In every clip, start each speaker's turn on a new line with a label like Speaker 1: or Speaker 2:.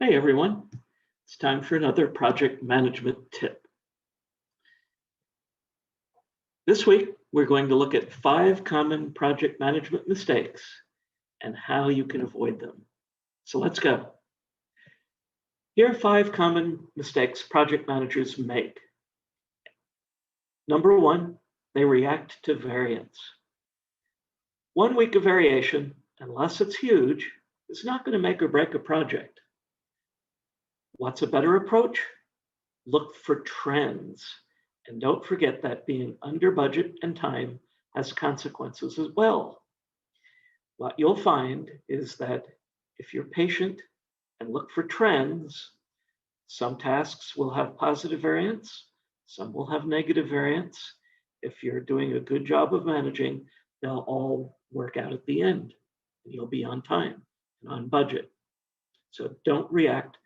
Speaker 1: Hey everyone, it's time for another project management tip. This week, we're going to look at 5 common project management mistakes and how you can avoid them. So let's go. Here are 5 common mistakes project managers make. Number 1, they react to variance. 1 week of variation, unless it's huge, is not going to make or break a project. What's a better approach? Look for trends. And don't forget that being under budget and time has consequences as well. What you'll find is that if you're patient and look for trends, some tasks will have positive variance, some will have negative variance. If you're doing a good job of managing, they'll all work out at the end, and you'll be on time and on budget. So don't react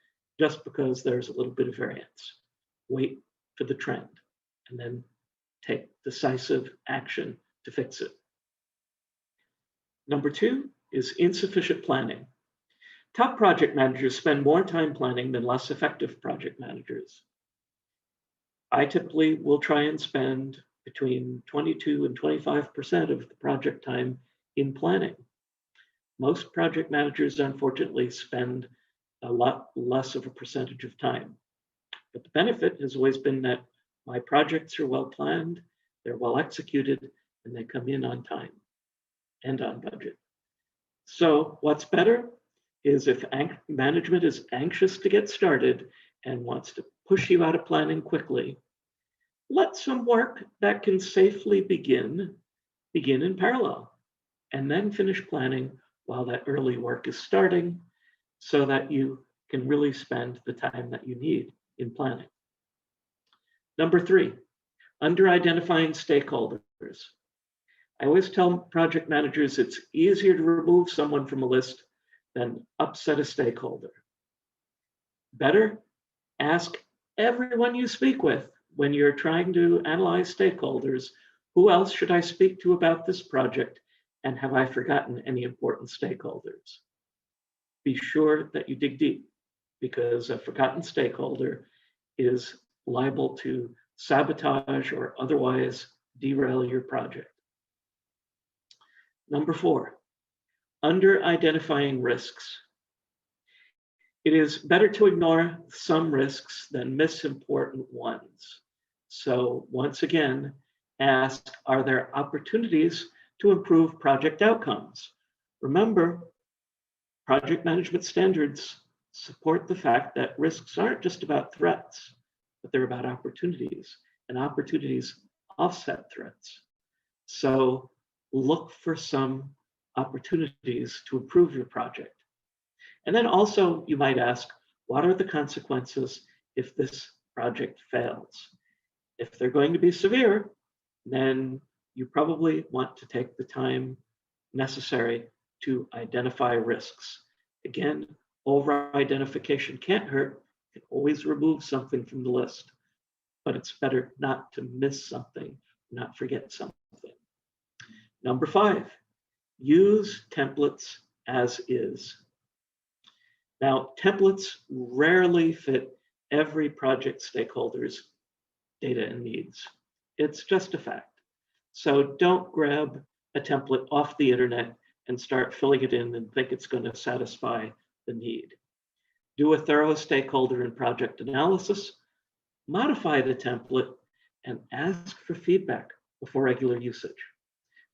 Speaker 1: just because there's a little bit of variance. Wait for the trend and then take decisive action to fix it. Number 2 is insufficient planning. Top project managers spend more time planning than less effective project managers. I typically will try and spend between 22 and 25% of the project time in planning. Most project managers, unfortunately, spend a lot less of a percentage of time. But the benefit has always been that my projects are well planned, they're well executed, and they come in on time and on budget. So what's better is if management is anxious to get started and wants to push you out of planning quickly, let some work that can safely begin in parallel, and then finish planning while that early work is starting, so that you can really spend the time that you need in planning. Number 3, under-identifying stakeholders. I always tell project managers it's easier to remove someone from a list than upset a stakeholder. Better ask everyone you speak with when you're trying to analyze stakeholders, who else should I speak to about this project, and have I forgotten any important stakeholders? Be sure that you dig deep, because a forgotten stakeholder is liable to sabotage or otherwise derail your project. Number 4, under-identifying risks. It is better to ignore some risks than miss important ones. So once again, ask, are there opportunities to improve project outcomes? Remember, project management standards support the fact that risks aren't just about threats, but they're about opportunities, and opportunities offset threats. So look for some opportunities to improve your project. And then also you might ask, what are the consequences if this project fails? If they're going to be severe, then you probably want to take the time necessary to identify risks. Again, over-identification can't hurt. You can always remove something from the list, but it's better not to miss something, not forget something. Number 5, use templates as is. Now, templates rarely fit every project stakeholder's data and needs. It's just a fact. So don't grab a template off the internet and start filling it in and think it's going to satisfy the need. Do a thorough stakeholder and project analysis, modify the template, and ask for feedback before regular usage.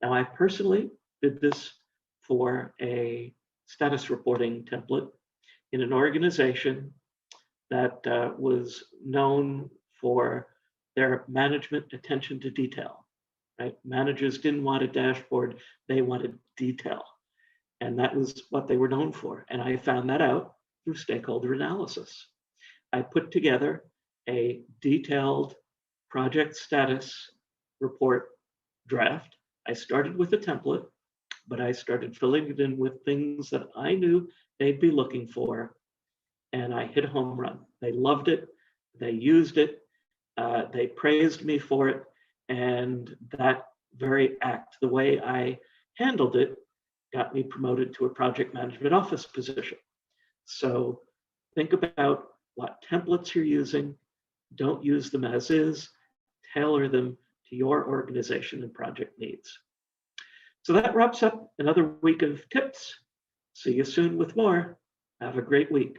Speaker 1: Now, I personally did this for a status reporting template in an organization that was known for their management attention to detail. Right? Managers didn't want a dashboard, they wanted detail. And that was what they were known for. And I found that out through stakeholder analysis. I put together a detailed project status report draft. I started with a template, but I started filling it in with things that I knew they'd be looking for. And I hit a home run. They loved it. They used it. They praised me for it. And that very act, the way I handled it, got me promoted to a project management office position. So Think about what templates you're using. Don't use them as is. Tailor them to your organization and project needs. So that wraps up another week of tips. See you soon with more. Have a great week.